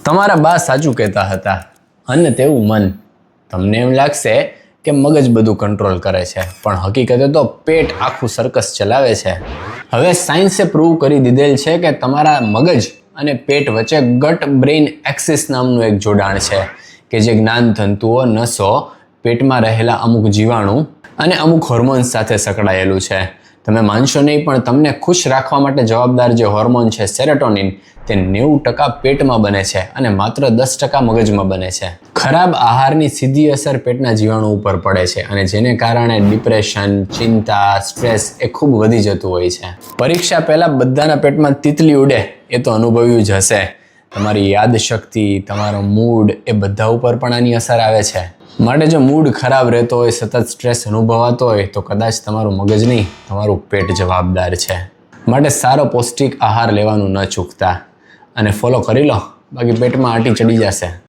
તમારા બા સાચું કહેતા હતા, અન્ન તેવું મન. તમને એમ લાગશે કે મગજ બધું કંટ્રોલ કરે છે, પણ હકીકતે તો પેટ આખું સર્કસ ચલાવે છે. હવે સાયન્સે પ્રૂવ કરી દીધેલ છે કે તમારા મગજ અને પેટ વચ્ચે ગટ બ્રેઇન એક્સિસ નામનું એક જોડાણ છે કે જે જ્ઞાન તંતુઓ, નસો, પેટમાં રહેલા અમુક જીવાણુ અને અમુક હોર્મોન્સ સાથે સંકળાયેલું છે. તમે માનશો નહીં, પણ તમને ખુશ રાખવા માટે જવાબદાર જે હોર્મોન છે સેરોટોનિન, તે 90% પેટમાં બને છે અને માત્ર 10% મગજમાં બને છે. ખરાબ આહારની સીધી અસર પેટના જીવાણુ ઉપર પડે છે અને જેને કારણે ડિપ્રેશન, ચિંતા, સ્ટ્રેસ એ ખૂબ વધી જતું હોય છે. પરીક્ષા પહેલા બધાના પેટમાં તીતલી ઉડે એ તો અનુભવ્યું જ હશે. તમારી યાદશક્તિ, તમારો મૂડ એ બધા ઉપર પણ આની અસર આવે છે. માટે જો મૂડ ખરાબ રહેતો હોય, સતત સ્ટ્રેસ અનુભવાતો હોય, તો કદાચ તમારું મગજ નહીં, તમારું પેટ જવાબદાર છે. માટે સારો પૌષ્ટિક આહાર લેવાનું ન ચૂકતા અને ફોલો કરી લો, બાકી પેટમાં આંટી ચડી જશે.